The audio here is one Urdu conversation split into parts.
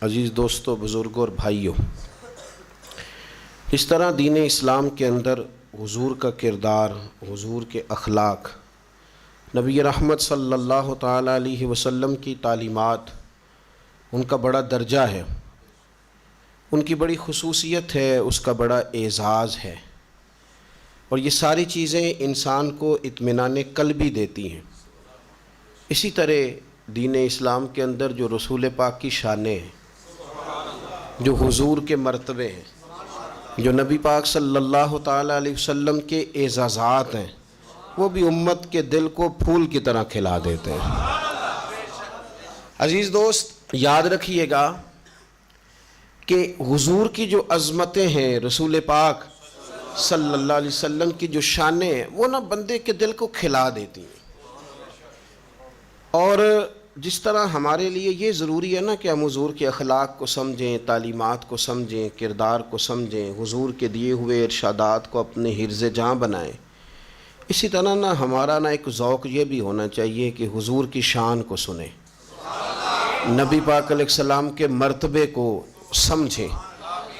عزیز دوستو، بزرگوں اور بھائیوں، اس طرح دین اسلام کے اندر حضور کا کردار، حضور کے اخلاق، نبی رحمت صلی اللہ تعالیٰ علیہ وسلم کی تعلیمات، ان کا بڑا درجہ ہے، ان کی بڑی خصوصیت ہے، اس کا بڑا اعزاز ہے، اور یہ ساری چیزیں انسان کو اطمینان قلبی دیتی ہیں۔ اسی طرح دین اسلام کے اندر جو رسول پاک کی شانیں ہیں، جو حضور کے مرتبے ہیں، جو نبی پاک صلی اللہ تعالیٰ علیہ وسلم کے اعزازات ہیں، وہ بھی امت کے دل کو پھول کی طرح کھلا دیتے ہیں۔ عزیز دوست، یاد رکھیے گا کہ حضور کی جو عظمتیں ہیں، رسول پاک صلی اللہ علیہ وسلم کی جو شانیں ہیں، وہ نہ بندے کے دل کو کھلا دیتی ہیں۔ اور جس طرح ہمارے لیے یہ ضروری ہے نا کہ ہم حضور کے اخلاق کو سمجھیں، تعلیمات کو سمجھیں، کردار کو سمجھیں، حضور کے دیے ہوئے ارشادات کو اپنے حرز جاں بنائیں، اسی طرح نہ ہمارا ایک ذوق یہ بھی ہونا چاہیے کہ حضور کی شان کو سنیں، نبی پاک علیہ السلام کے مرتبے کو سمجھیں،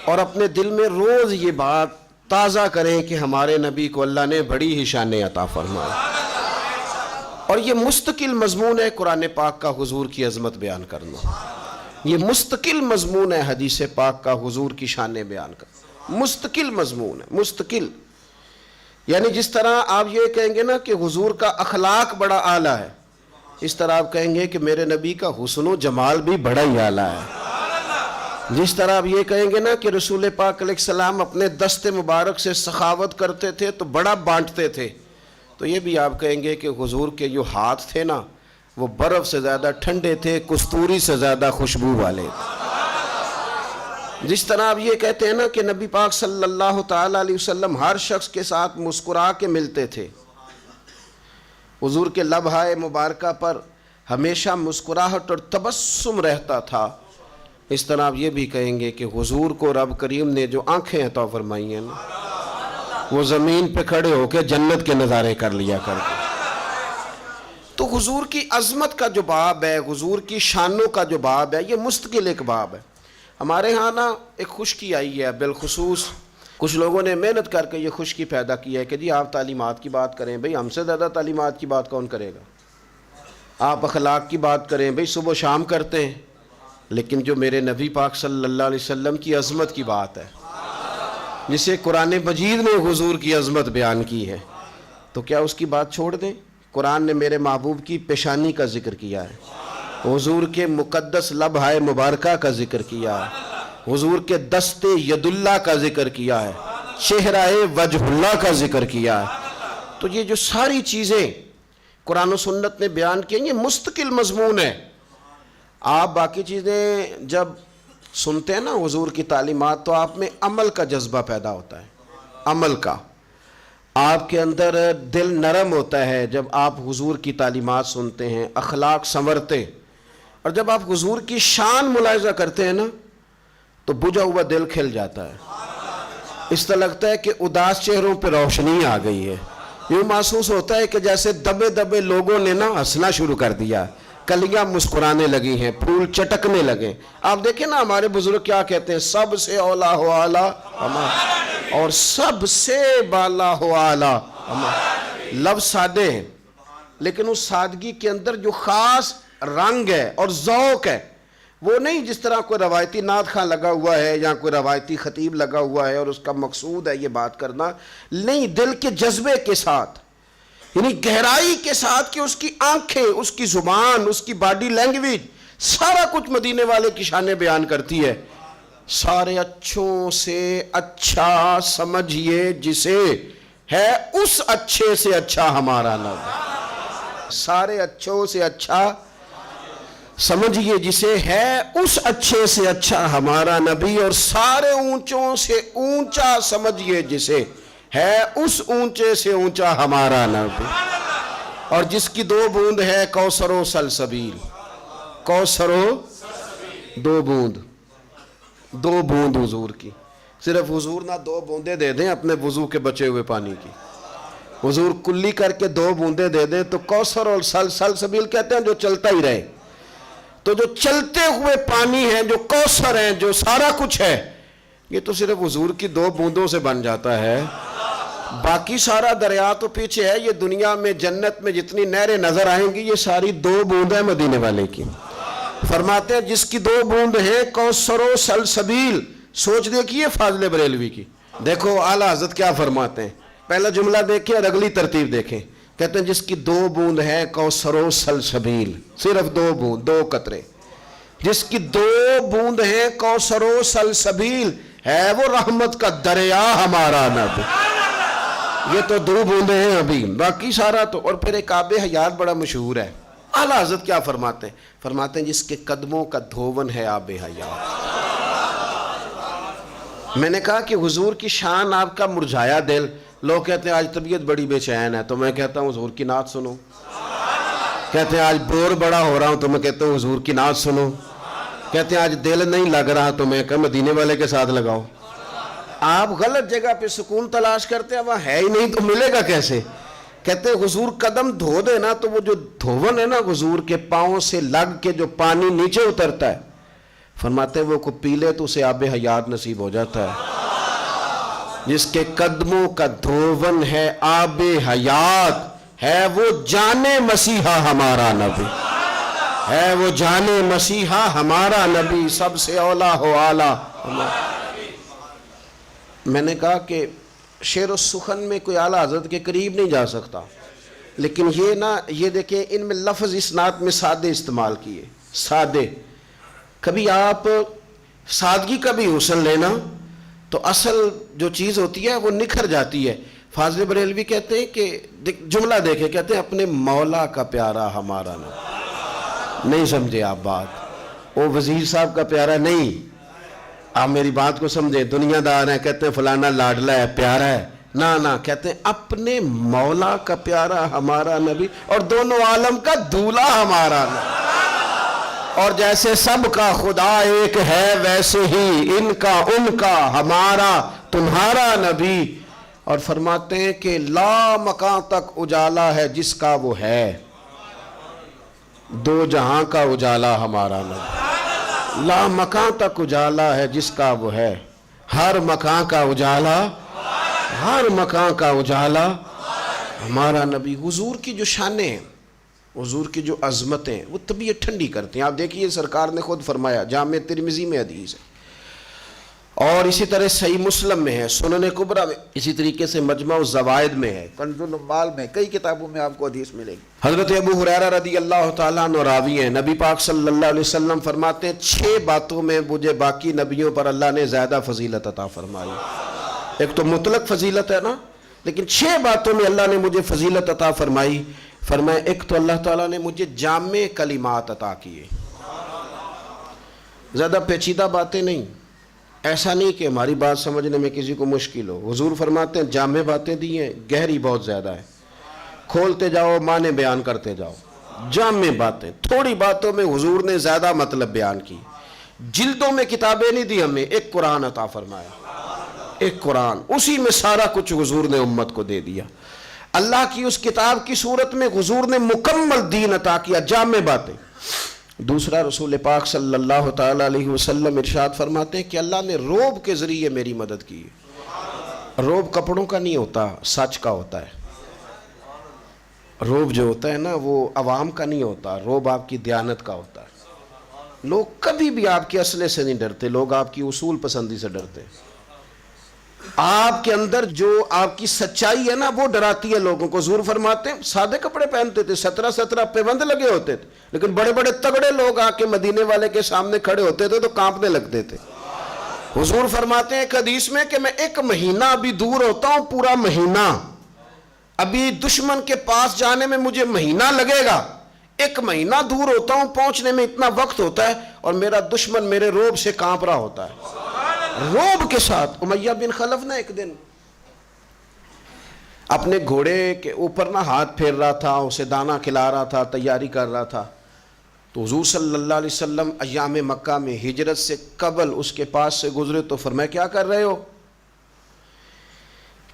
اور اپنے دل میں روز یہ بات تازہ کریں کہ ہمارے نبی کو اللہ نے بڑی ہی شانیں عطا فرمائی۔ اور یہ مستقل مضمون ہے قرآن پاک کا حضور کی عظمت بیان کرنا، یہ مستقل مضمون ہے حدیث پاک کا حضور کی شانیں بیان کرنا، مستقل مضمون ہے، مستقل۔ یعنی جس طرح آپ یہ کہیں گے نا کہ حضور کا اخلاق بڑا اعلیٰ ہے، اس طرح آپ کہیں گے کہ میرے نبی کا حسن و جمال بھی بڑا ہی اعلیٰ ہے۔ جس طرح آپ یہ کہیں گے نا کہ رسول پاک علیہ السلام اپنے دست مبارک سے سخاوت کرتے تھے تو بڑا بانٹتے تھے، تو یہ بھی آپ کہیں گے کہ حضور کے جو ہاتھ تھے نا، وہ برف سے زیادہ ٹھنڈے تھے، کستوری سے زیادہ خوشبو والے تھے۔ جس طرح آپ یہ کہتے ہیں نا کہ نبی پاک صلی اللہ تعالیٰ علیہ وسلم ہر شخص کے ساتھ مسکرا کے ملتے تھے، حضور کے لبہائے مبارکہ پر ہمیشہ مسکراہٹ اور تبسم رہتا تھا، اس طرح آپ یہ بھی کہیں گے کہ حضور کو رب کریم نے جو آنکھیں عطا فرمائی ہیں نا، وہ زمین پہ کھڑے ہو کے جنت کے نظارے کر لیا کرتے۔ تو حضور کی عظمت کا جو باب ہے، حضور کی شانوں کا جو باب ہے، یہ مستقل ایک باب ہے۔ ہمارے ہاں نا ایک خشکی آئی ہے، بالخصوص کچھ لوگوں نے محنت کر کے یہ خشکی پیدا کی ہے کہ جی آپ تعلیمات کی بات کریں، بھئی ہم سے زیادہ تعلیمات کی بات کون کرے گا؟ آپ اخلاق کی بات کریں، بھئی صبح و شام کرتے ہیں، لیکن جو میرے نبی پاک صلی اللہ علیہ وسلم کی عظمت کی بات ہے، جسے قرآن مجید نے حضور کی عظمت بیان کی ہے، تو کیا اس کی بات چھوڑ دیں؟ قرآن نے میرے محبوب کی پیشانی کا ذکر کیا ہے، حضور کے مقدس لبہائے مبارکہ کا ذکر کیا ہے، حضور کے دست ید اللہ کا ذکر کیا ہے، چہرہ وجہ اللہ کا ذکر کیا ہے۔ تو یہ جو ساری چیزیں قرآن و سنت نے بیان کی ہیں، یہ مستقل مضمون ہے۔ آپ باقی چیزیں جب سنتے ہیں نا حضور کی تعلیمات، تو آپ میں عمل کا جذبہ پیدا ہوتا ہے، عمل کا، آپ کے اندر دل نرم ہوتا ہے جب آپ حضور کی تعلیمات سنتے ہیں، اخلاق سنورتے، اور جب آپ حضور کی شان ملاحظہ کرتے ہیں نا تو بجھا ہوا دل کھل جاتا ہے، اس طرح لگتا ہے کہ اداس چہروں پہ روشنی آ گئی ہے، یوں محسوس ہوتا ہے کہ جیسے دبے دبے لوگوں نے نا ہنسنا شروع کر دیا، کلیاں مسکرانے لگی ہیں، پھول چٹکنے لگے۔ آپ دیکھیں نا ہمارے بزرگ کیا کہتے ہیں، سب سے اولا ہو اعلیٰ اور سب سے بالا ہو اعلیٰ۔ لفظ سادے ہیں، لیکن اس سادگی کے اندر جو خاص رنگ ہے اور ذوق ہے، وہ نہیں جس طرح کوئی روایتی نعت خواں لگا ہوا ہے یا کوئی روایتی خطیب لگا ہوا ہے اور اس کا مقصود ہے یہ بات کرنا، نہیں، دل کے جذبے کے ساتھ، یعنی گہرائی کے ساتھ، کہ اس کی آنکھیں، اس کی زبان، اس کی باڈی لینگویج، سارا کچھ مدینے والے کی شانیں بیان کرتی ہے۔ سارے اچھوں سے اچھا سمجھیے جسے، ہے اس اچھے سے اچھا ہمارا نبی۔ سارے اچھوں سے اچھا سمجھیے جسے، ہے اس اچھے سے اچھا ہمارا نبی، اور سارے اونچوں سے اونچا سمجھیے جسے، ہے اس اونچے سے اونچا ہمارا نبی، اور جس کی دو بوند ہے کوثر و سلسبیل، کوثر و دو بوند حضور کی، صرف حضور نہ دو بوندیں دے دیں اپنے وضو کے بچے ہوئے پانی کی، حضور کلی کر کے دو بوندیں دے دیں تو کوثر اور سلسبیل کہتے ہیں جو چلتا ہی رہے۔ تو جو چلتے ہوئے پانی ہے، جو کوثر ہیں، جو سارا کچھ ہے، یہ تو صرف حضور کی 2 بوندوں سے بن جاتا ہے. باقی سارا دریا تو پیچھے ہے. یہ دنیا میں جنت میں جتنی نہریں نظر آئیں گی، یہ ساری 2 بوند ہیں مدینے والے کی. فرماتے ہیں جس کی 2 بوند ہیں کوثر و سلسبیل. سوچ دیکھیے فاضل بریلوی کی. دیکھو اعلیٰ حضرت کیا فرماتے ہیں. پہلا جملہ دیکھیں اور اگلی ترتیب دیکھیں. کہتے ہیں جس کی 2 بوند ہے کوثر و سلسبیل، صرف 2 بوند، 2 قطرے. جس کی 2 بوند ہے کوثر و سلسبیل، ہے وہ رحمت کا دریا ہمارا نبی. یہ تو 2 بوندیں ہیں ابھی، باقی سارا تو. اور پھر ایک آب حیات بڑا مشہور ہے. اعلیٰ حضرت کیا فرماتے ہیں؟ فرماتے ہیں جس کے قدموں کا دھوون ہے آب حیات. میں نے کہا کہ حضور کی شان آپ کا مرجھایا دل. لوگ کہتے ہیں آج طبیعت بڑی بے چین ہے، تو میں کہتا ہوں حضور کی نعت سنو. کہتے ہیں آج بور بڑا ہو رہا ہوں، تو میں کہتا ہوں حضور کی نعت سنو. کہتے ہیں آج دل نہیں لگ رہا، تو میں کہا مدینے والے کے ساتھ لگاؤ. آپ غلط جگہ پہ سکون تلاش کرتے ہیں، وہاں ہے ہی نہیں تو ملے گا کیسے؟ کہتے ہیں حضور قدم دھو دے نا، تو وہ جو دھون ہے نا حضور کے پاؤں سے لگ کے جو پانی نیچے اترتا ہے، فرماتے ہیں وہ کو پی لے تو اسے آب حیات نصیب ہو جاتا ہے. جس کے قدموں کا دھون ہے آب حیات، ہے وہ جان مسیحا ہمارا نبی. ہے وہ جان مسیحا ہمارا نبی، سب سے اولا ہو اعلیٰ. میں نے کہا کہ شعر و سخن میں کوئی اعلیٰ حضرت کے قریب نہیں جا سکتا، لیکن یہ دیکھیں ان میں لفظ اسناد میں سادے استعمال کیے. سادے. کبھی آپ سادگی کا بھی حسن لینا تو اصل جو چیز ہوتی ہے وہ نکھر جاتی ہے. فاضل بریلوی کہتے ہیں کہ جملہ دیکھیں، کہتے ہیں اپنے مولا کا پیارا ہمارا نبی. نہیں سمجھے آپ بات؟ وہ وزیر صاحب کا پیارا نہیں. آپ میری بات کو سمجھیں. دنیا دار ہیں، کہتے ہیں فلانا لاڈلا ہے، پیارا ہے. نہ کہتے ہیں اپنے مولا کا پیارا ہمارا نبی، اور دونوں عالم کا دولہ ہمارا نبی. اور جیسے سب کا خدا ایک ہے، ویسے ہی ان کا ہمارا تمہارا نبی. اور فرماتے ہیں کہ لا مکان تک اجالا ہے جس کا وہ ہے، 2 جہاں کا اجالا ہمارا نبی. لا مکان تک اجالا ہے جس کا وہ ہے، ہر مکان کا اجالا، ہر مکان کا اجالا ہمارا نبی. حضور کی جو شانیں ہیں، حضور کی جو عظمتیں، وہ طبیعت ٹھنڈی کرتے ہیں. آپ دیکھیے سرکار نے خود فرمایا، جامع ترمذی میں حدیث ہے، اور اسی طرح صحیح مسلم میں ہے، سنن کبریٰ میں، اسی طریقے سے مجمع الزوائد میں ہے، کنز الاموال میں، کئی کتابوں میں آپ کو حدیث ملے گی. حضرت ابو ہریرہ رضی اللہ تعالیٰ عنہ راوی ہیں. نبی پاک صلی اللہ علیہ وسلم فرماتے ہیں 6 باتوں میں مجھے باقی نبیوں پر اللہ نے زیادہ فضیلت عطا فرمائی. ایک تو مطلق فضیلت ہے نا، لیکن 6 باتوں میں اللہ نے مجھے فضیلت عطا فرمائی. فرمایا ایک تو اللہ تعالیٰ نے مجھے جامع کلمات عطا کیے. زیادہ پیچیدہ باتیں نہیں، ایسا نہیں کہ ہماری بات سمجھنے میں کسی کو مشکل ہو. حضور فرماتے ہیں جامع باتیں دی ہیں، گہری بہت زیادہ ہے، کھولتے جاؤ معنی بیان کرتے جاؤ. جامع باتیں، تھوڑی باتوں میں حضور نے زیادہ مطلب بیان کی. جلدوں میں کتابیں نہیں دی ہمیں، ایک قرآن عطا فرمایا، ایک قرآن، اسی میں سارا کچھ حضور نے امت کو دے دیا. اللہ کی اس کتاب کی صورت میں حضور نے مکمل دین عطا کیا، جامع باتیں. دوسرا، رسول پاک صلی اللہ تعالی علیہ وسلم ارشاد فرماتے ہیں کہ اللہ نے روب کے ذریعے میری مدد کی. روب کپڑوں کا نہیں ہوتا، سچ کا ہوتا ہے. روب جو ہوتا ہے نا وہ عوام کا نہیں ہوتا، روب آپ کی دیانت کا ہوتا ہے. لوگ کبھی بھی آپ کے اسلحے سے نہیں ڈرتے، لوگ آپ کی اصول پسندی سے ڈرتے. آپ کے اندر جو آپ کی سچائی ہے نا وہ ڈراتی ہے لوگوں کو. حضور فرماتے ہیں سادے کپڑے پہنتے تھے، 17 پیوند لگے ہوتے تھے، لیکن بڑے بڑے تگڑے لوگ آ کے مدینے والے کے سامنے کھڑے ہوتے تھے تو کانپنے لگتے تھے. حضور فرماتے ہیں ایک حدیث میں کہ میں 1 مہینہ ابھی دور ہوتا ہوں، پورا مہینہ. ابھی دشمن کے پاس جانے میں مجھے مہینہ لگے گا، 1 مہینہ دور ہوتا ہوں، پہنچنے میں اتنا وقت ہوتا ہے، اور میرا دشمن میرے روب سے کانپ رہا ہوتا ہے. روب کے ساتھ. امیہ بن خلف نے ایک دن اپنے گھوڑے کے اوپر نہ ہاتھ پھیر رہا تھا، اسے دانا کھلا رہا تھا، تیاری کر رہا تھا. تو حضور صلی اللہ علیہ وسلم ایام مکہ میں ہجرت سے قبل اس کے پاس سے گزرے تو فرمایا کیا کر رہے ہو؟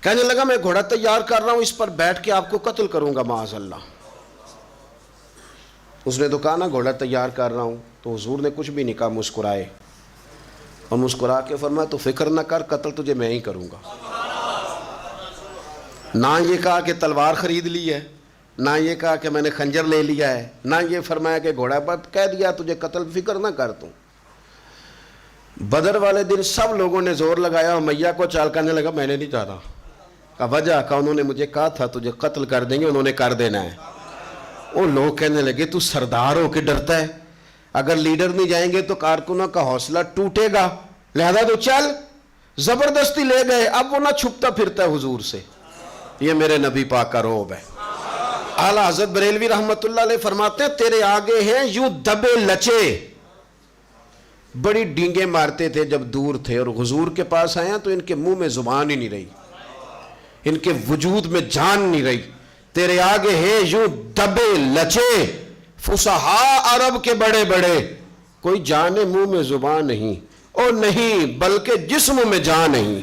کہنے لگا میں گھوڑا تیار کر رہا ہوں، اس پر بیٹھ کے آپ کو قتل کروں گا معاذ اللہ. اس نے تو کہا نا گھوڑا تیار کر رہا ہوں. تو حضور نے کچھ بھی نہیں کہا، مسکرائے اور مسکرا کے فرمایا تو فکر نہ کر، قتل تجھے میں ہی کروں گا۔ نہ یہ کہا کہ تلوار خرید لی ہے، نہ یہ کہا کہ میں نے خنجر لے لیا ہے، نہ یہ فرمایا کہ گھوڑا پر کہہ دیا تجھے قتل، فکر نہ کر تم۔ بدر والے دن سب لوگوں نے زور لگایا، امیہ کو چال کرنے لگا میں نے نہیں جانا۔ کہا وجہ؟ کہا انہوں نے مجھے کہا تھا تجھے قتل کر دیں گے، انہوں نے کر دینا ہے۔ وہ لوگ کہنے لگے تو سردار ہو کے ڈرتا ہے، اگر لیڈر نہیں جائیں گے تو کارکنوں کا حوصلہ ٹوٹے گا، لہذا تو چل۔ زبردستی لے گئے۔ اب وہ نہ چھپتا پھرتا ہے حضور سے۔ یہ میرے نبی پاک کا روب ہے۔ اعلیٰ حضرت بریلوی رحمت اللہ علیہ فرماتے ہیں تیرے آگے ہیں یوں دبے لچے، بڑی ڈینگیں مارتے تھے جب دور تھے، اور حضور کے پاس آئے تو ان کے منہ میں زبان ہی نہیں رہی، ان کے وجود میں جان نہیں رہی۔ تیرے آگے ہیں یوں دبے لچے، فصحاء عرب کے بڑے بڑے، کوئی جانے منہ میں زبان نہیں، اور نہیں بلکہ جسم میں جان نہیں۔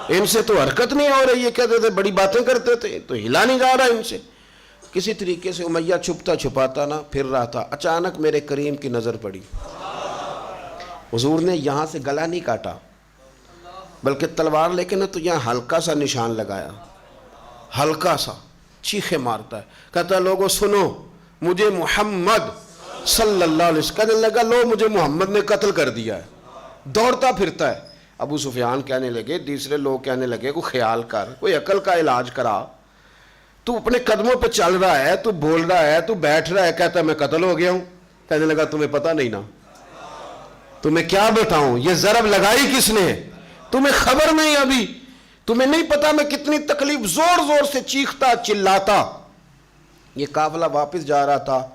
ان سے تو حرکت نہیں ہو رہی، یہ کہتے تھے بڑی باتیں کرتے تھے، تو ہلا نہیں جا رہا ان سے۔ کسی طریقے سے امیہ چھپتا چھپاتا نہ پھر رہا تھا، اچانک میرے کریم کی نظر پڑی۔ حضور نے یہاں سے گلا نہیں کاٹا، بلکہ تلوار لے کے نہ تو یہاں ہلکا سا نشان لگایا، ہلکا سا، چیخے مارتا ہے، کہتا ہے لوگوں سنو، مجھے محمد صلی اللہ علیہ وسلم، کہنے لگا لو مجھے محمد نے قتل کر دیا ہے، دوڑتا پھرتا ہے۔ ابو سفیان کہنے لگے، دوسرے لوگ کہنے لگے کوئی خیال کر، کوئی عقل کا علاج کرا، تو اپنے قدموں پہ چل رہا ہے، تو بول رہا ہے، تو بیٹھ رہا ہے، کہتا ہے میں قتل ہو گیا ہوں۔ کہنے لگا تمہیں پتہ نہیں نا، تمہیں کیا بتاؤں، یہ ضرب لگائی کس نے، تمہیں خبر نہیں، ابھی تمہیں نہیں پتا میں کتنی تکلیف، زور زور سے چیختا چلاتا۔ یہ قافلہ واپس جا رہا تھا،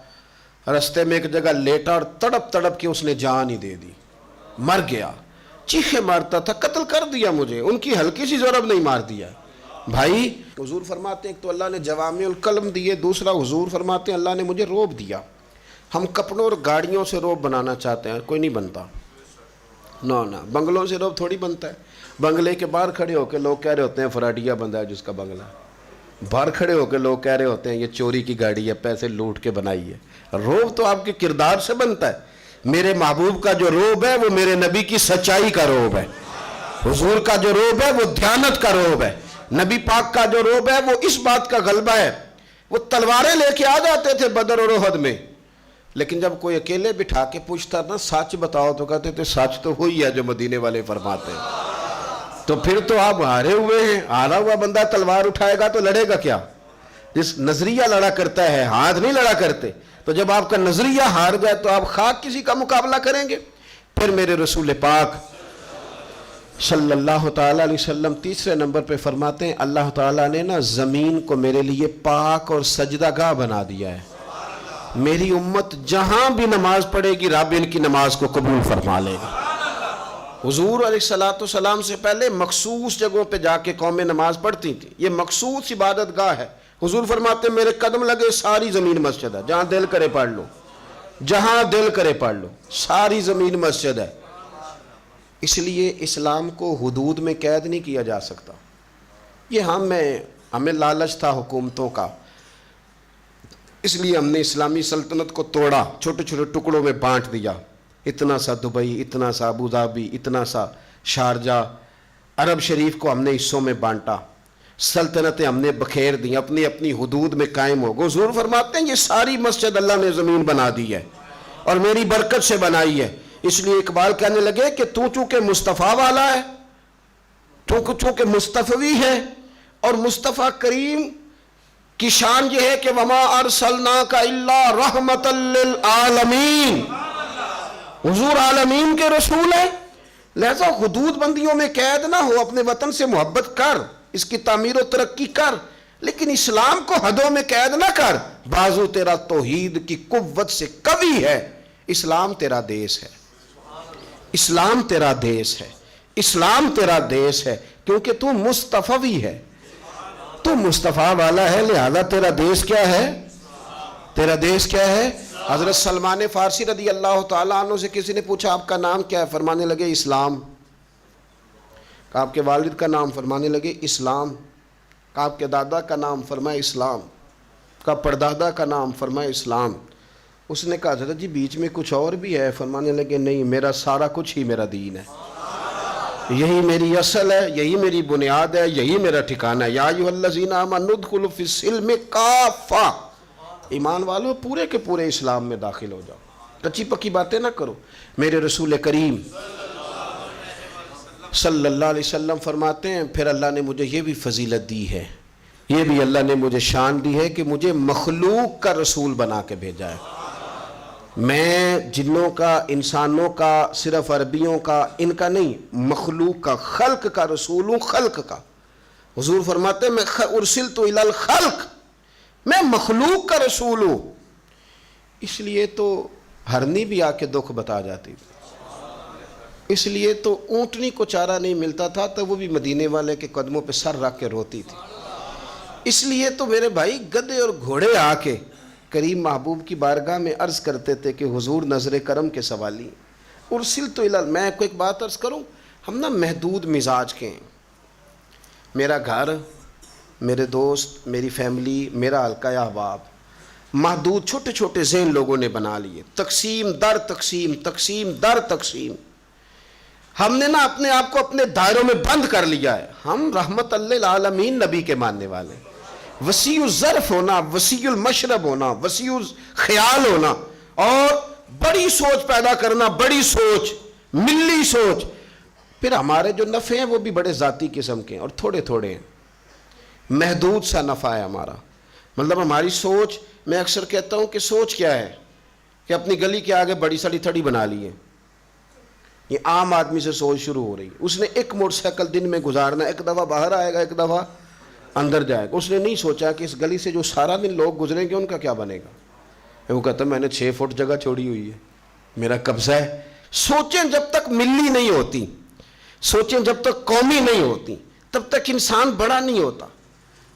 رستے میں ایک جگہ لیٹا اور تڑپ تڑپ کے اس نے جان ہی دے دی، مر گیا، چیخے مارتا تھا قتل کر دیا مجھے، ان کی ہلکی سی ضرب نہیں مار دیا۔ بھائی حضور فرماتے ہیں ایک تو اللہ نے جوامع الکلم دیے، دوسرا حضور فرماتے ہیں اللہ نے مجھے روب دیا۔ ہم کپڑوں اور گاڑیوں سے روب بنانا چاہتے ہیں، کوئی نہیں بنتا، نہ بنگلوں سے روب تھوڑی بنتا ہے۔ بنگلے کے باہر کھڑے ہو کے لوگ کہہ رہے ہوتے ہیں فراڈیا بندہ ہے جس کا بنگلہ، باہر کھڑے ہو کے لوگ کہہ رہے ہوتے ہیں یہ چوری کی گاڑی ہے، پیسے لوٹ کے بنائی ہے۔ روب تو آپ کے کردار سے بنتا ہے۔ میرے محبوب کا جو روب ہے وہ میرے نبی کی سچائی کا روب ہے، حضور کا جو روب ہے وہ دیانت کا روب ہے، نبی پاک کا جو روب ہے وہ اس بات کا غلبہ ہے۔ وہ تلواریں لے کے آ جاتے تھے بدر اور احد میں، لیکن جب کوئی اکیلے بٹھا کے پوچھتا نا سچ بتاؤ تو کہتے تھے سچ تو وہی ہے جو مدینے والے فرماتے ہیں۔ تو پھر تو آپ ہارے ہوئے ہیں، ہارا ہوا بندہ تلوار اٹھائے گا تو لڑے گا کیا؟ جس نظریہ لڑا کرتا ہے، ہاتھ نہیں لڑا کرتے۔ تو جب آپ کا نظریہ ہار گیا تو آپ خاک کسی کا مقابلہ کریں گے؟ پھر میرے رسول پاک صلی اللہ تعالیٰ علیہ وسلم تیسرے نمبر پہ فرماتے ہیں اللہ تعالیٰ نے نا زمین کو میرے لیے پاک اور سجدہ گاہ بنا دیا ہے، میری امت جہاں بھی نماز پڑھے گی رب ان کی نماز کو قبول فرما لے گا۔ حضور علیہ السلام سے پہلے مخصوص جگہوں پہ جا کے قومیں نماز پڑھتی تھیں، یہ مخصوص عبادت گاہ ہے۔ حضور فرماتے ہیں میرے قدم لگے ساری زمین مسجد ہے، جہاں دل کرے پڑھ لو، جہاں دل کرے پڑھ لو، ساری زمین مسجد ہے۔ اس لیے اسلام کو حدود میں قید نہیں کیا جا سکتا۔ یہ ہمیں لالچ تھا حکومتوں کا، اس لیے ہم نے اسلامی سلطنت کو توڑا، چھوٹے چھوٹے ٹکڑوں میں بانٹ دیا، اتنا سا دبئی، اتنا سا ابو ظہبی، اتنا سا شارجہ، عرب شریف کو ہم نے حصوں میں بانٹا، سلطنتیں ہم نے بکھیر دیں، اپنی اپنی حدود میں قائم ہو گئے۔ حضور فرماتے ہیں یہ ساری مسجد اللہ نے زمین بنا دی ہے اور میری برکت سے بنائی ہے۔ اس لیے اقبال کہنے لگے کہ تو چونکہ مصطفیٰ والا ہے، چونکہ مصطفی ہے، اور مصطفیٰ کریم کی شان یہ ہے کہ وما ارسلناک الا رحمۃ للعالمین، حضور عالمین کے رسول ہے، لہذا حدود بندیوں میں قید نہ ہو، اپنے وطن سے محبت کر، اس کی تعمیر و ترقی کر، لیکن اسلام کو حدوں میں قید نہ کر۔ بازو تیرا توحید کی قوت سے قوی ہے، اسلام تیرا دیس ہے، اسلام تیرا دیس ہے، اسلام تیرا دیس ہے، کیونکہ تو مصطفی ہے، تو مصطفیٰ والا ہے، لہذا تیرا دیس کیا ہے؟ تیرا دیس کیا ہے؟ حضرت سلمان فارسی رضی اللہ تعالیٰ عنہ سے کسی نے پوچھا آپ کا نام کیا ہے؟ فرمانے لگے اسلام۔ کہا آپ کے والد کا نام؟ فرمانے لگے اسلام۔ کہا آپ کے دادا کا نام؟ فرمایا اسلام۔ کہا پردادا کا نام؟ فرمایا اسلام۔ اس نے کہا حضرت جی بیچ میں کچھ اور بھی ہے؟ فرمانے لگے نہیں، میرا سارا کچھ ہی میرا دین ہے، یہی میری اصل ہے، یہی میری بنیاد ہے، یہی میرا ٹھکانہ ہے۔ یا ایھا الذین آمنوا ادخلوا فی السلم کافہ، ایمان والو پورے کے پورے اسلام میں داخل ہو جاؤ، کچی پکی باتیں نہ کرو۔ میرے رسول کریم صلی اللہ علیہ وسلم فرماتے ہیں پھر اللہ نے مجھے یہ بھی فضیلت دی ہے، یہ بھی اللہ نے مجھے شان دی ہے کہ مجھے مخلوق کا رسول بنا کے بھیجا ہے۔ میں جنوں کا، انسانوں کا، صرف عربیوں کا، ان کا نہیں، مخلوق کا، خلق کا رسول ہوں، خلق کا۔ حضور فرماتے ہیں میں ارسلت الی الخلق، میں مخلوق کا رسول ہوں۔ اس لیے تو ہرنی بھی آ کے دکھ بتا جاتی تھی، اس لیے تو اونٹنی کو چارہ نہیں ملتا تھا تو وہ بھی مدینے والے کے قدموں پہ سر رکھ کے روتی تھی۔ اس لیے تو میرے بھائی گدھے اور گھوڑے آ کے کریم محبوب کی بارگاہ میں عرض کرتے تھے کہ حضور نظر کرم کے سوالی ارسلت الی، میں کو ایک بات عرض کروں، ہم نا محدود مزاج کے ہیں۔ میرا گھر، میرے دوست، میری فیملی، میرا حلقہ احباب محدود چھوٹے چھوٹے ذہن لوگوں نے بنا لیے، تقسیم در تقسیم، تقسیم در تقسیم۔ ہم نے نا اپنے آپ کو اپنے دائروں میں بند کر لیا ہے۔ ہم رحمت للعالمین نبی کے ماننے والے، وسیع الظرف ہونا، وسیع المشرب ہونا، وسیع خیال ہونا، اور بڑی سوچ پیدا کرنا، بڑی سوچ، ملی سوچ۔ پھر ہمارے جو نفع ہیں وہ بھی بڑے ذاتی قسم کے ہیں اور تھوڑے تھوڑے ہیں، محدود سا نفع ہے ہمارا۔ مطلب ہماری سوچ، میں اکثر کہتا ہوں کہ سوچ کیا ہے کہ اپنی گلی کے آگے بڑی سڑی تھڑی بنا لی ہے۔ یہ عام آدمی سے سوچ شروع ہو رہی، اس نے ایک موٹر سائیکل دن میں گزارنا، ایک دفعہ باہر آئے گا، ایک دفعہ اندر جائے گا۔ اس نے نہیں سوچا کہ اس گلی سے جو سارا دن لوگ گزریں گے ان کا کیا بنے گا۔ وہ کہتا ہے میں نے 6 فٹ جگہ چھوڑی ہوئی ہے، میرا قبضہ ہے۔ سوچیں جب تک ملی نہیں ہوتی، سوچیں جب تک قومی نہیں ہوتی، تب تک انسان بڑا نہیں ہوتا۔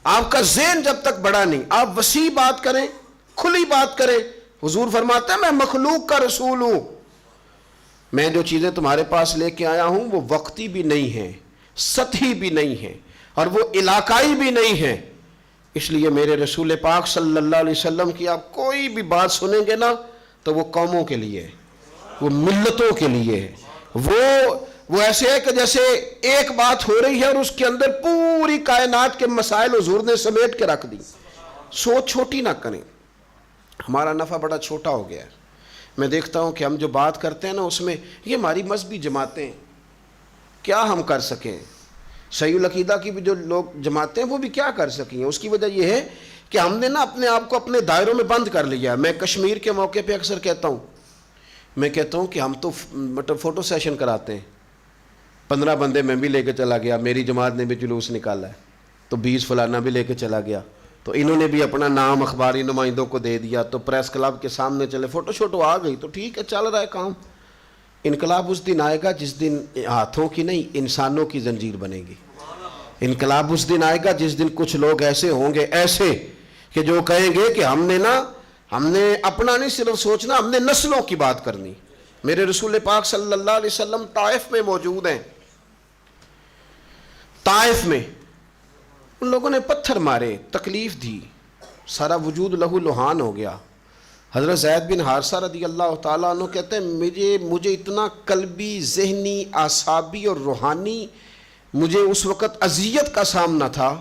آپ کا ذہن جب تک بڑا نہیں، آپ وسیع بات کریں، کھلی بات کریں۔ حضور فرماتا ہے میں مخلوق کا رسول ہوں، میں جو چیزیں تمہارے پاس لے کے آیا ہوں وہ وقتی بھی نہیں ہیں، سطحی بھی نہیں ہیں، اور وہ علاقائی بھی نہیں ہیں۔ اس لیے میرے رسول پاک صلی اللہ علیہ وسلم کی آپ کوئی بھی بات سنیں گے نا تو وہ قوموں کے لیے ہے، وہ ملتوں کے لیے ہے۔ وہ ایسے ہے کہ جیسے ایک بات ہو رہی ہے اور اس کے اندر پوری کائنات کے مسائل حضور نے سمیٹ کے رکھ دی۔ سوچ چھوٹی نہ کریں، ہمارا نفع بڑا چھوٹا ہو گیا ہے۔ میں دیکھتا ہوں کہ ہم جو بات کرتے ہیں نا اس میں یہ ہماری مذہبی جماعتیں کیا ہم کر سکیں، صحیح العقیدہ کی بھی جو لوگ جماعتیں ہیں وہ بھی کیا کر سکیں۔ اس کی وجہ یہ ہے کہ ہم نے نا اپنے آپ کو اپنے دائروں میں بند کر لیا ہے۔ میں کشمیر کے موقع پہ اکثر کہتا ہوں کہ ہم تو مطلب فوٹو سیشن کراتے ہیں، 15 بندے میں بھی لے کے چلا گیا، میری جماعت نے بھی جلوس نکالا ہے، تو 20 فلانا بھی لے کے چلا گیا، تو انہوں نے بھی اپنا نام اخباری نمائندوں کو دے دیا، تو پریس کلب کے سامنے چلے، فوٹو شوٹو آ گئی، تو ٹھیک ہے چل رہا ہے کام۔ انقلاب اس دن آئے گا جس دن ہاتھوں کی نہیں انسانوں کی زنجیر بنے گی۔ انقلاب اس دن آئے گا جس دن کچھ لوگ ایسے ہوں گے، ایسے کہ جو کہیں گے کہ ہم نے اپنا نہیں صرف سوچنا، ہم نے نسلوں کی بات کرنی۔ میرے رسول پاک صلی اللہ علیہ وسلم طائف میں موجود ہیں، طائف میں ان لوگوں نے پتھر مارے، تکلیف دی، سارا وجود لہو لہان ہو گیا۔ حضرت زید بن حارثہ رضی اللہ تعالیٰ عنہ کہتے ہیں مجھے اتنا قلبی، ذہنی، اعصابی اور روحانی مجھے اس وقت اذیت کا سامنا تھا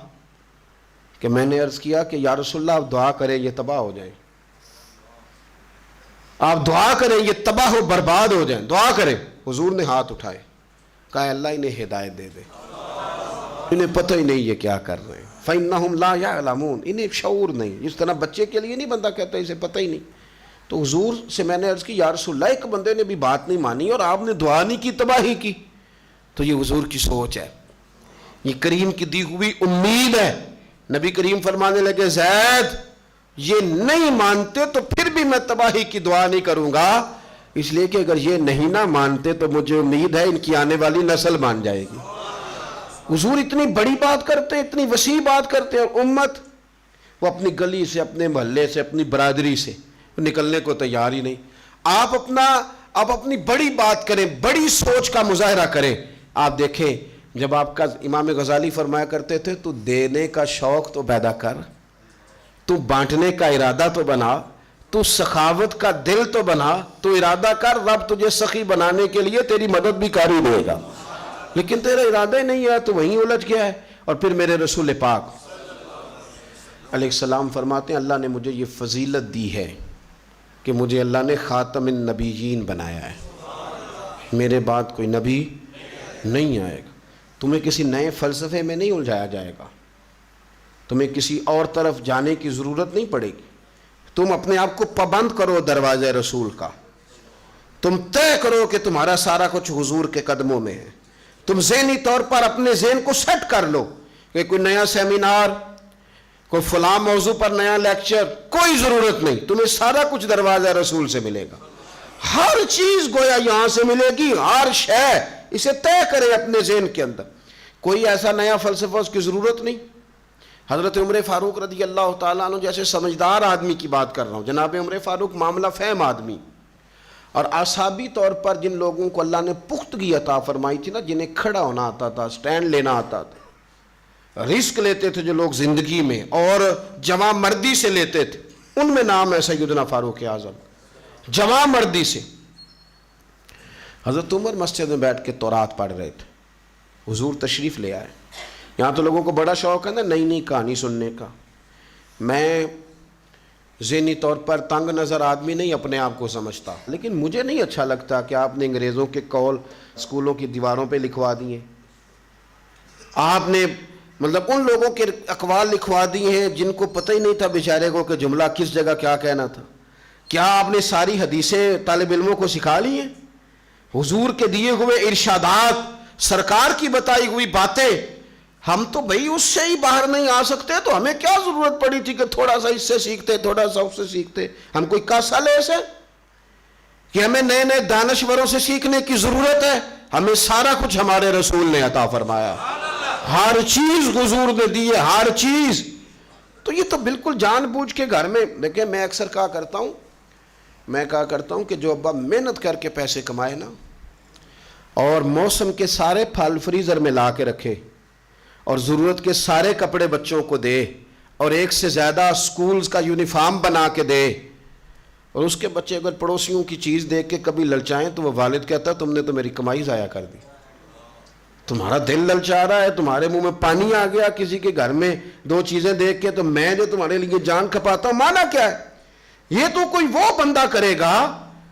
کہ میں نے عرض کیا کہ یا رسول اللہ آپ دعا کریں یہ تباہ ہو جائیں، آپ دعا کریں یہ تباہ و برباد ہو جائیں، دعا کریں۔ حضور نے ہاتھ اٹھائے، کہا اللہ انہیں ہدایت دے دے، انہیں پتہ ہی نہیں یہ کیا کر رہے ہیں، فَإِنَّهُمْ لَا يَعْلَمُونَ، انہیں شعور نہیں۔ جس طرح بچے کے لیے نہیں بندہ کہتا اسے پتہ ہی نہیں۔ تو حضور سے میں نے عرض کی یا رسول اللہ ایک بندے نے بھی بات نہیں مانی اور آپ نے دعا نہیں کی، تباہی کی۔ تو یہ حضور کی سوچ ہے، یہ کریم کی دی ہوئی امید ہے۔ نبی کریم فرمانے لگے زید یہ نہیں مانتے تو پھر بھی میں تباہی کی دعا نہیں کروں گا، اس لیے کہ اگر یہ نہیں نہ مانتے تو مجھے امید ہے ان کی آنے والی نسل مان جائے گی۔ حضور اتنی بڑی بات کرتے ہیں، اتنی وسیع بات کرتے ہیں، اور امت وہ اپنی گلی سے، اپنے محلے سے، اپنی برادری سے نکلنے کو تیار ہی نہیں۔ آپ اپنی بڑی بات کریں، بڑی سوچ کا مظاہرہ کریں۔ آپ دیکھیں جب آپ کا امام غزالی فرمایا کرتے تھے تو دینے کا شوق تو پیدا کر، تو بانٹنے کا ارادہ تو بنا، تو سخاوت کا دل تو بنا، تو ارادہ کر، رب تجھے سخی بنانے کے لیے تیری مدد بھی کاری دے گا، لیکن تیرا ارادہ ہی نہیں ہے تو وہیں الجھ گیا ہے۔ اور پھر میرے رسول پاک علیہ السلام فرماتے ہیں اللہ نے مجھے یہ فضیلت دی ہے کہ مجھے اللہ نے خاتم النبیین بنایا ہے، میرے بعد کوئی نبی نہیں آئے گا۔ تمہیں کسی نئے فلسفے میں نہیں الجھایا جائے گا، تمہیں کسی اور طرف جانے کی ضرورت نہیں پڑے گی۔ تم اپنے آپ کو پابند کرو دروازے رسول کا، تم طے کرو کہ تمہارا سارا کچھ حضور کے قدموں میں ہے۔ تم ذہنی طور پر اپنے ذہن کو سیٹ کر لو کہ کوئی نیا سیمینار، کوئی فلاں موضوع پر نیا لیکچر، کوئی ضرورت نہیں، تمہیں سارا کچھ دروازہ رسول سے ملے گا، ہر چیز گویا یہاں سے ملے گی، ہر شے۔ اسے طے کرے اپنے ذہن کے اندر، کوئی ایسا نیا فلسفہ اس کی ضرورت نہیں۔ حضرت عمر فاروق رضی اللہ تعالیٰ عنہ جیسے سمجھدار آدمی کی بات کر رہا ہوں، جناب عمر فاروق معاملہ فہم آدمی، اور اعصابی طور پر جن لوگوں کو اللہ نے پختگی عطا فرمائی تھی نا، جنہیں کھڑا ہونا آتا تھا، سٹینڈ لینا آتا تھا، رسک لیتے تھے جو لوگ زندگی میں اور جواں مردی سے لیتے تھے، ان میں نام ہے سیدنا فاروق اعظم، جواں مردی سے۔ حضرت عمر مسجد میں بیٹھ کے تورات پڑھ رہے تھے، حضور تشریف لے آئے۔ یہاں تو لوگوں کو بڑا شوق ہے نا نئی نئی کہانی سننے کا۔ میں ذہنی طور پر تنگ نظر آدمی نہیں اپنے آپ کو سمجھتا، لیکن مجھے نہیں اچھا لگتا کہ آپ نے انگریزوں کے قول اسکولوں کی دیواروں پہ لکھوا دیے، آپ نے مطلب ان لوگوں کے اقوال لکھوا دیے ہیں جن کو پتہ ہی نہیں تھا بیچارے کو کہ جملہ کس جگہ کیا کہنا تھا۔ کیا آپ نے ساری حدیثیں طالب علموں کو سکھا لی ہیں؟ حضور کے دیے ہوئے ارشادات، سرکار کی بتائی ہوئی باتیں، ہم تو بھئی اس سے ہی باہر نہیں آ سکتے، تو ہمیں کیا ضرورت پڑی تھی کہ تھوڑا سا اس سے سیکھتے، تھوڑا سا اس سے سیکھتے؟ ہم کوئی کاسا لیس ہے کہ ہمیں نئے نئے دانشوروں سے سیکھنے کی ضرورت ہے؟ ہمیں سارا کچھ ہمارے رسول نے عطا فرمایا، ہر چیز حضور نے دی ہے، ہر چیز۔ تو یہ تو بالکل جان بوجھ کے گھر میں دیکھیں، میں اکثر کہا کرتا ہوں کہ جو ابا محنت کر کے پیسے کمائے نا، اور موسم کے سارے پھل فریزر میں لا کے رکھے، اور ضرورت کے سارے کپڑے بچوں کو دے، اور ایک سے زیادہ سکولز کا یونیفارم بنا کے دے، اور اس کے بچے اگر پڑوسیوں کی چیز دیکھ کے کبھی للچائیں تو وہ والد کہتا ہے تم نے تو میری کمائی ضائع کر دی، تمہارا دل للچا رہا ہے، تمہارے منہ میں پانی آ گیا کسی کے گھر میں دو چیزیں دیکھ کے، تو میں جو تمہارے لیے جان کھپاتا ہوں، مانا کیا ہے؟ یہ تو کوئی وہ بندہ کرے گا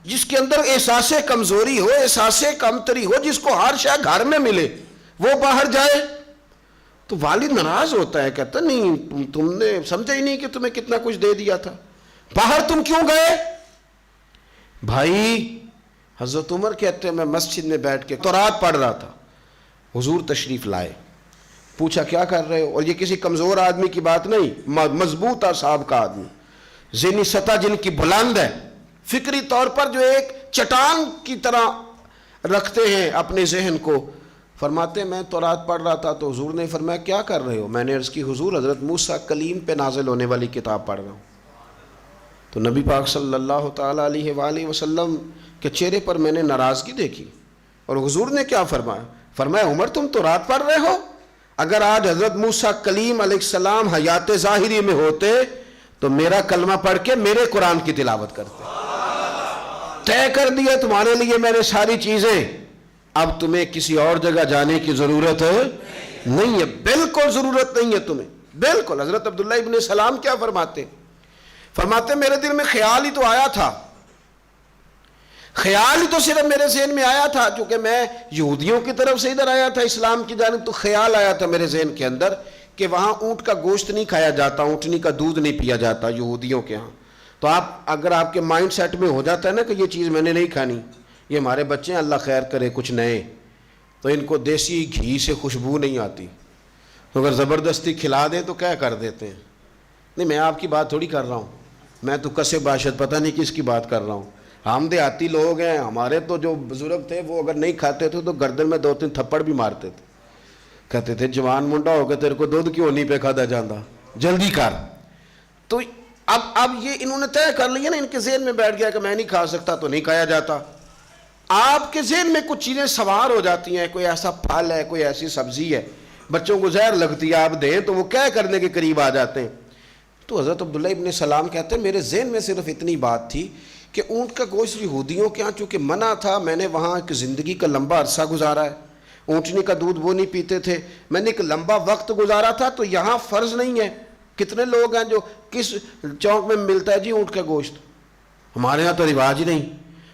جس کے اندر احساس کمزوری ہو، احساس کمتری ہو، جس کو ہر شے گھر میں ملے، وہ باہر جائے تو والد ناراض ہوتا ہے، کہتا نہیں تم نے سمجھا ہی نہیں کہ تمہیں کتنا کچھ دے دیا تھا، باہر تم کیوں گئے؟ بھائی حضرت عمر کہتے ہیں میں مسجد میں بیٹھ کے تورات پڑھ رہا تھا، حضور تشریف لائے، پوچھا کیا کر رہے ہو؟ اور یہ کسی کمزور آدمی کی بات نہیں، مضبوط اعصاب کا آدمی، ذہنی سطح جن کی بلند ہے، فکری طور پر جو ایک چٹان کی طرح رکھتے ہیں اپنے ذہن کو۔ فرماتے میں تورات پڑھ رہا تھا تو حضور نے فرمایا کیا کر رہے ہو؟ میں نے عرض کی حضور حضرت موسیٰ کلیم پہ نازل ہونے والی کتاب پڑھ رہا ہوں۔ تو نبی پاک صلی اللہ تعالیٰ علیہ وآلہ وسلم کے چہرے پر میں نے ناراضگی دیکھی، اور حضور نے کیا فرمایا؟ فرمایا عمر تم تورات پڑھ رہے ہو؟ اگر آج حضرت موسیٰ کلیم علیہ السلام حیات ظاہری میں ہوتے تو میرا کلمہ پڑھ کے میرے قرآن کی تلاوت کرتے۔ طے کر دیا تمہارے لیے میں نے ساری چیزیں، اب تمہیں کسی اور جگہ جانے کی ضرورت نہیں ہے، بالکل ضرورت نہیں ہے تمہیں، بالکل۔ حضرت عبداللہ ابن سلام کیا فرماتے میرے دل میں خیال ہی تو آیا تھا، خیال ہی تو صرف میرے ذہن میں آیا تھا، چونکہ میں یہودیوں کی طرف سے ادھر آیا تھا اسلام کی جانب، تو خیال آیا تھا میرے ذہن کے اندر کہ وہاں اونٹ کا گوشت نہیں کھایا جاتا، اونٹنی کا دودھ نہیں پیا جاتا یہودیوں کے ہاں۔ تو اگر آپ کے مائنڈ سیٹ میں ہو جاتا ہے نا کہ یہ چیز میں نے نہیں کھانی، یہ ہمارے بچے ہیں اللہ خیر کرے کچھ نئے، تو ان کو دیسی گھی سے خوشبو نہیں آتی، تو اگر زبردستی کھلا دیں تو کیا کر دیتے ہیں۔ نہیں میں آپ کی بات تھوڑی کر رہا ہوں، میں تو کسے باشد پتہ نہیں کس کی بات کر رہا ہوں۔ ہم دیہاتی لوگ ہیں، ہمارے تو جو بزرگ تھے وہ اگر نہیں کھاتے تھے تو گردن میں 2-3 تھپڑ بھی مارتے تھے، کہتے تھے جوان منڈا ہو گیا تیرے کو دودھ کیوں نہیں پہ کھادا جاندہ، جلدی کر۔ تو اب یہ انہوں نے طے کر لیا نا، ان کے ذہن میں بیٹھ گیا کہ میں نہیں کھا سکتا تو نہیں کھایا جاتا۔ آپ کے ذہن میں کچھ چیزیں سوار ہو جاتی ہیں، کوئی ایسا پھل ہے، کوئی ایسی سبزی ہے، بچوں کو زہر لگتی ہے، آپ دیں تو وہ کیا کرنے کے قریب آ جاتے ہیں۔ تو حضرت عبداللہ ابن سلام کہتے ہیں میرے ذہن میں صرف اتنی بات تھی کہ اونٹ کا گوشت یہودیوں کے یہاں چونکہ منع تھا، میں نے وہاں ایک زندگی کا لمبا عرصہ گزارا ہے، اونٹنی کا دودھ وہ نہیں پیتے تھے، میں نے ایک لمبا وقت گزارا تھا، تو یہاں فرض نہیں ہے۔ کتنے لوگ ہیں جو کس چوک میں ملتا ہے جی اونٹ کا گوشت، ہمارے ہاں تو رواج ہی نہیں،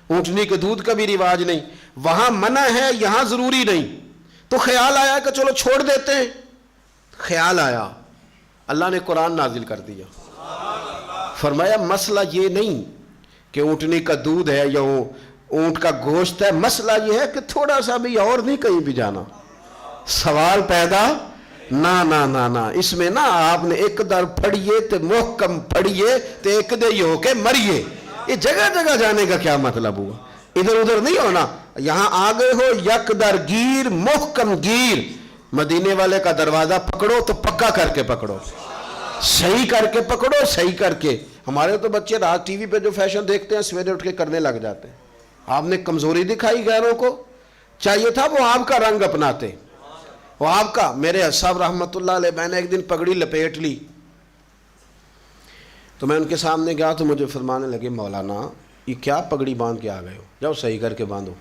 اونٹنی کے دودھ کا بھی رواج نہیں، وہاں منع ہے یہاں ضروری نہیں، تو خیال آیا کہ چلو چھوڑ دیتے ہیں۔ خیال آیا، اللہ نے قرآن نازل کر دیا، فرمایا مسئلہ یہ نہیں کہ اونٹنی کا دودھ ہے یا اونٹ کا گوشت ہے، مسئلہ یہ ہے کہ تھوڑا سا بھی اور نہیں کہیں بھی جانا، سوال پیدا نہ اس میں نا آپ نے ایک در پڑھیے تو محکم پڑھیے تو ایک دے ہو کے مریے، یہ جگہ جگہ جانے کا کیا مطلب ہوا؟ ادھر ادھر نہیں ہونا، یہاں آگے ہو یک در گیر محکم گیر، مدینے والے کا دروازہ پکڑو تو پکا کر کے پکڑو، صحیح کر کے پکڑو، صحیح کر کے۔ ہمارے تو بچے رات ٹی وی پہ جو فیشن دیکھتے ہیں سویرے اٹھ کے کرنے لگ جاتے ہیں۔ آپ نے کمزوری دکھائی غیروں کو، چاہیے تھا وہ آپ کا رنگ اپناتے، وہ آپ کا۔ میرے صاحب رحمۃ اللہ علیہ، میں نے ایک دن پگڑی لپیٹ لی تو میں ان کے سامنے گیا تو مجھے فرمانے لگے مولانا یہ کیا پگڑی باندھ کے آ گئے ہو، جاؤ صحیح کر کے باندھو۔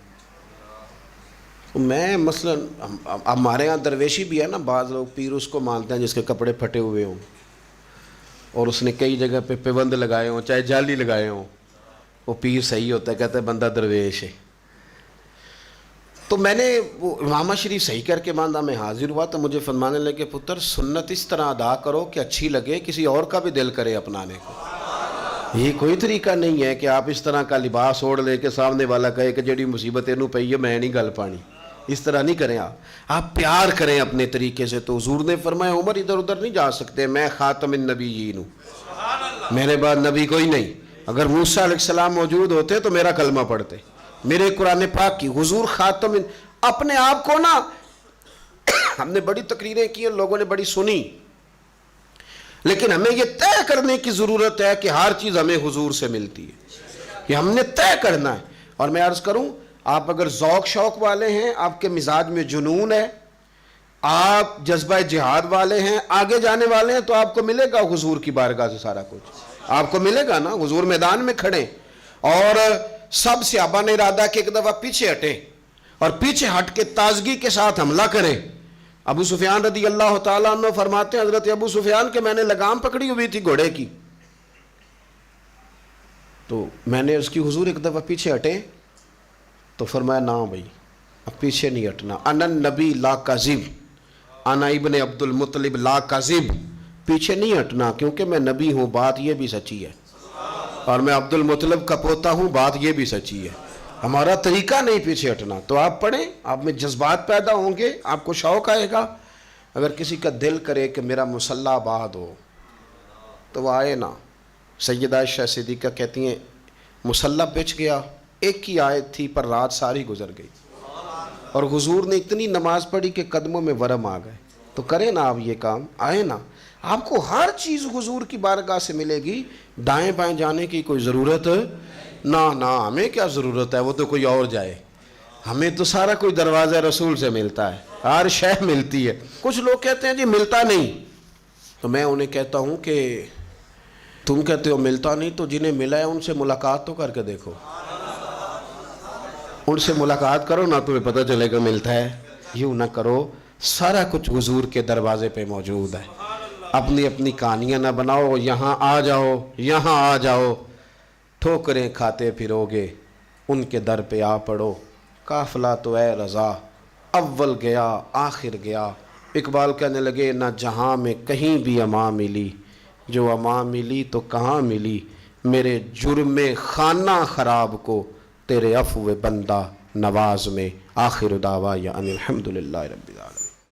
میں مثلا ہمارے ہاں درویشی بھی ہے نا، بعض لوگ پیر اس کو مانتے ہیں جس کے کپڑے پھٹے ہوئے ہوں اور اس نے کئی جگہ پہ پیوند لگائے ہوں چاہے جالی لگائے ہوں، وہ پیر صحیح ہوتا ہے، کہتا ہے بندہ درویش ہے۔ تو میں نے وہ امامہ شریف صحیح کر کے باندھا، میں حاضر ہوا تو مجھے فرمانے لگے پتر سنت اس طرح ادا کرو کہ اچھی لگے، کسی اور کا بھی دل کرے اپنانے کو۔ یہ کوئی طریقہ نہیں ہے کہ آپ اس طرح کا لباس اوڑھ لے کے سامنے والا کہے کہ جڑی مصیبت اینوں پئی ہے میں نہیں گل پانی، اس طرح نہیں کریں آپ پیار کریں اپنے طریقے سے۔ تو حضور نے فرمایا عمر ادھر ادھر نہیں جا سکتے، میں خاتم النبیین ہوں، میرے بعد نبی کوئی نہیں۔ اگر موسیٰ علیہ السلام موجود ہوتے تو میرا کلمہ پڑھتے، میرے قرآن پاک کی، حضور خاتم۔ اپنے آپ کو نا ہم نے بڑی تقریریں کی، لوگوں نے بڑی سنی، لیکن ہمیں یہ طے کرنے کی ضرورت ہے کہ ہر چیز ہمیں حضور سے ملتی ہے، یہ ہم نے طے کرنا ہے۔ اور میں عرض کروں آپ اگر ذوق شوق والے ہیں، آپ کے مزاج میں جنون ہے، آپ جذبہ جہاد والے ہیں، آگے جانے والے ہیں، تو آپ کو ملے گا حضور کی بارگاہ سے سارا کچھ، آپ کو ملے گا نا۔ حضور میدان میں کھڑے اور سب صحابہ نے ارادہ کہ ایک دفعہ پیچھے ہٹیں اور پیچھے ہٹ کے تازگی کے ساتھ حملہ کریں۔ ابو سفیان رضی اللہ تعالیٰ عنہ فرماتے ہیں حضرت ابو سفیان کہ میں نے لگام پکڑی ہوئی تھی گھوڑے کی، تو میں نے اس کی حضور ایک دفعہ پیچھے ہٹیں، تو فرمایا نا بھائی اب پیچھے نہیں ہٹنا، انا النبی لا کاذب، انا ابن عبد المطلب لا کاذب، پیچھے نہیں ہٹنا کیونکہ میں نبی ہوں، بات یہ بھی سچی ہے، اور میں عبد المطلب کا پوتا ہوں، بات یہ بھی سچی ہے۔ ہمارا طریقہ نہیں پیچھے ہٹنا۔ تو آپ پڑھیں، آپ میں جذبات پیدا ہوں گے، آپ کو شوق آئے گا۔ اگر کسی کا دل کرے کہ میرا مصلی آباد ہو تو وہ آئے نا۔ سیدہ عائشہ صدیقہ کہتی ہیں مصلی بچ گیا، ایک ہی آیت تھی پر رات ساری گزر گئی، اور حضور نے اتنی نماز پڑھی کہ قدموں میں ورم آ گئے۔ تو کریں نا آپ یہ کام، آئے نا، آپ کو ہر چیز حضور کی بارگاہ سے ملے گی، دائیں بائیں جانے کی کوئی ضرورت نہ ہمیں کیا ضرورت ہے، وہ تو کوئی اور جائے، ہمیں تو سارا کوئی دروازہ رسول سے ملتا ہے، ہر شے ملتی ہے۔ کچھ لوگ کہتے ہیں جی ملتا نہیں، تو میں انہیں کہتا ہوں کہ تم کہتے ہو ملتا نہیں، تو جنہیں ملا ہے ان سے ملاقات تو کر کے دیکھو، ان سے ملاقات کرو نا، تمہیں پتہ چلے گا ملتا ہے۔ یوں نہ کرو، سارا کچھ حضور کے دروازے پہ موجود ہے، اپنی اپنی کہانیاں نہ بناؤ، یہاں آ جاؤ یہاں آ جاؤ، ٹھوکریں کھاتے پھرو گے، ان کے در پہ آ پڑو، قافلہ تو اے رضا اول گیا آخر گیا۔ اقبال کہنے لگے نہ جہاں میں کہیں بھی اما ملی، جو اما ملی تو کہاں ملی، میرے جرم خانہ خراب کو تیرے عفو بندہ نواز میں۔ آخر دعوایا ان الحمدللہ رب العالمین۔